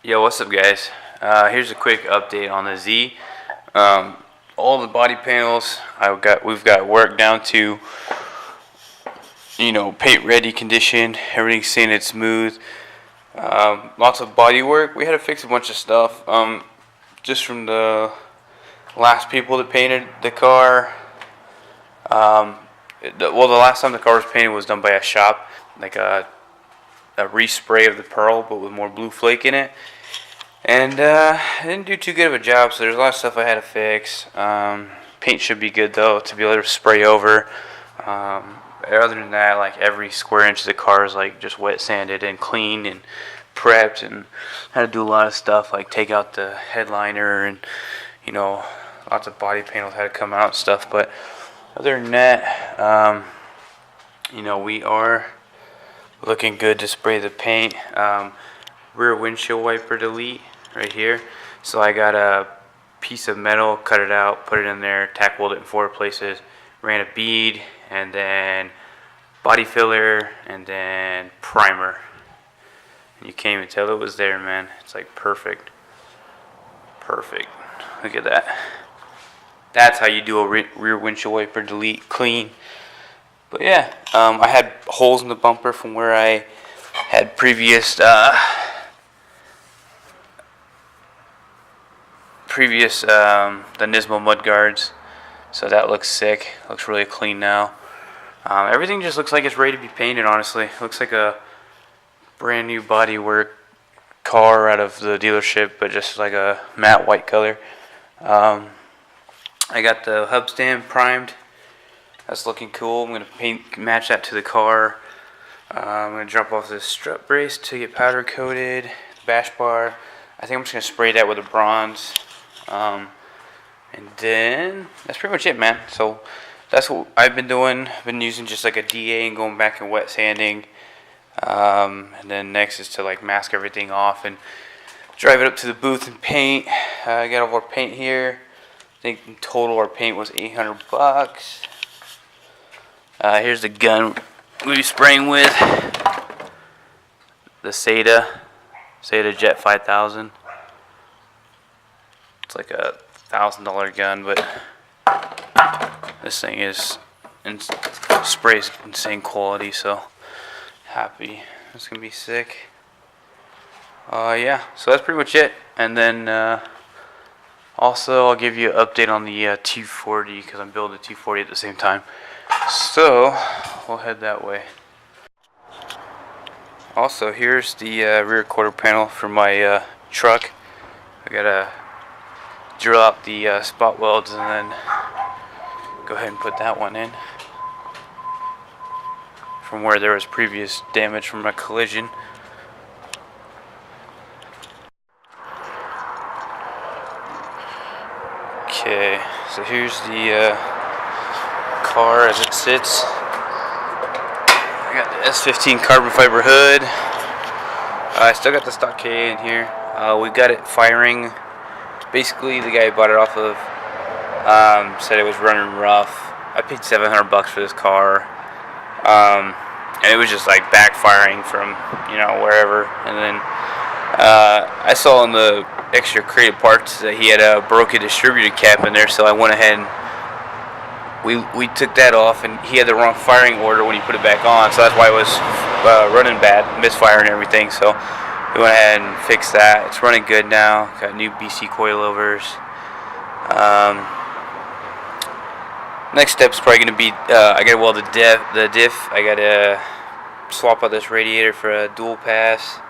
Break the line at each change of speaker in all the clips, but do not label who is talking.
Yo, what's up, guys? Here's a quick update on the Z. Um, all the body panels we've got work down to paint ready condition. Everything's sanded smooth. Lots of body work. We had to fix a bunch of stuff. Just from the last people that painted the car. The last time the car was painted was done by a shop, like a respray of the pearl, but with more blue flake in it. And I didn't do too good of a job, so there's a lot of stuff I had to fix. Paint should be good though to be able to spray over. Other than that, like every square inch of the car is like just wet sanded and cleaned and prepped, and had to do a lot of stuff like take out the headliner and lots of body panels had to come out and stuff. But other than that, we are looking good to spray the paint. Rear windshield wiper delete right here. So I got a piece of metal, cut it out, put it in there, tack welded it in 4 places, ran a bead, and then body filler, and then primer. And you can't even tell it was there, man. It's like perfect. Perfect. Look at that. That's how you do a rear windshield wiper delete clean. But yeah, I had holes in the bumper from where I had previous the Nismo mud guards, so that looks sick. Looks really clean now. Everything just looks like it's ready to be painted. Honestly, looks like a brand new bodywork car out of the dealership, but just like a matte white color. I got the hub stand primed. That's looking cool. I'm gonna match that to the car. I'm gonna drop off this strut brace to get powder coated. The bash bar, I think I'm just gonna spray that with a bronze. And then that's pretty much it, man. So that's what I've been doing. I've been using just like a DA and going back and wet sanding. And then next is to like mask everything off and drive it up to the booth and paint. I got all our paint here. I think in total our paint was $800. Here's the gun we'll be spraying with. The Seda Jet 5000. It's like a $1,000 gun, but this thing sprays insane quality, so happy. It's gonna be sick. Yeah, so that's pretty much it. And then also I'll give you an update on the 240 because I'm building a 240 at the same time. So we'll head that way. Also, here's the rear quarter panel for my truck. I gotta drill out the spot welds and then go ahead and put that one in from where there was previous damage from a collision. Okay, so here's the car as it sits. I got the S15 carbon fiber hood. I still got the stock K in here. We got it firing. Basically, the guy bought it off of said it was running rough. I paid $700 for this car, and it was just like backfiring from wherever. And then I saw in the extra creative parts that he had a broken distributor cap in there, so I went ahead and we took that off, and he had the wrong firing order when he put it back on, so that's why it was running bad, misfiring and everything. So we went ahead and fixed that. It's running good now. Got new BC coilovers. Next step is probably going to be I got to weld the diff. I got to swap out this radiator for a dual pass,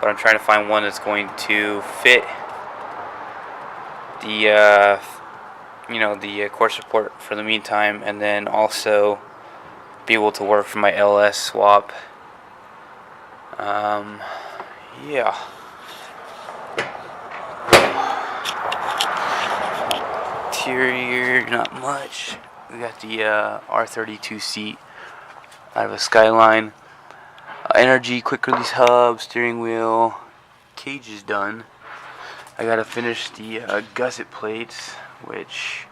but I'm trying to find one that's going to fit the the core support for the meantime, and then also be able to work for my LS swap. Yeah. Interior, not much. We got the R32 seat out of a Skyline. Energy, quick release hub, steering wheel, cage is done. I gotta finish the gusset plates, which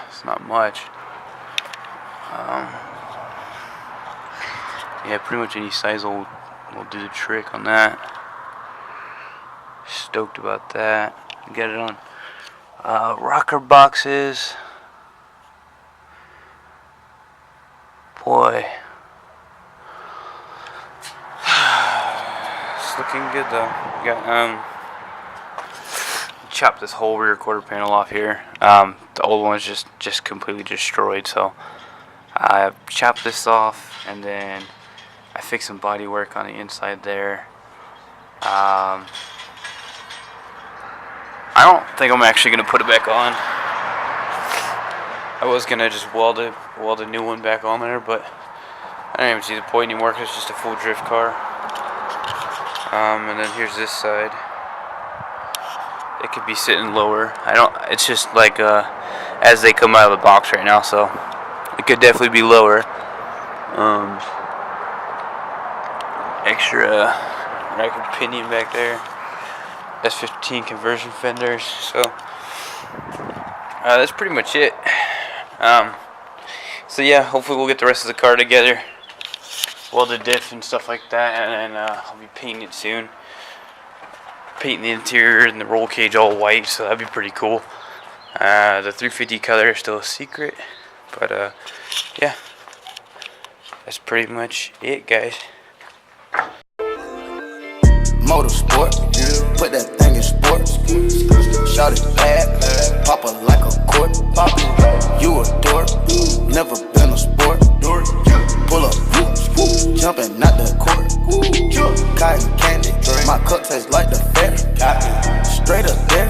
it's not much. Yeah, pretty much any size will We'll do the trick on that. Stoked about that. Get it on rocker boxes. Boy, it's looking good though. Got chopped this whole rear quarter panel off here. The old one was just completely destroyed, so I chopped this off, and then I fixed some body work on the inside there. I don't think I'm actually gonna put it back on. I was gonna just weld a new one back on there, but I don't even see the point anymore because it's just a full drift car. And then here's this side. It could be sitting lower. It's just like as they come out of the box right now, so it could definitely be lower. Extra rack pinion back there. S15 conversion fenders. So that's pretty much it. So yeah, hopefully we'll get the rest of the car together, weld the diff and stuff like that, and then I'll be painting it soon. Painting the interior and the roll cage all white, so that'd be pretty cool. The 350 color is still a secret, but yeah, that's pretty much it, guys.
Motorsport, put that thing in sports. Shot it bad, pop it like a court. You a dork, never been a sport. Pull up, jumping out the court. Cotton candy, my cup tastes like the fair. Straight up there.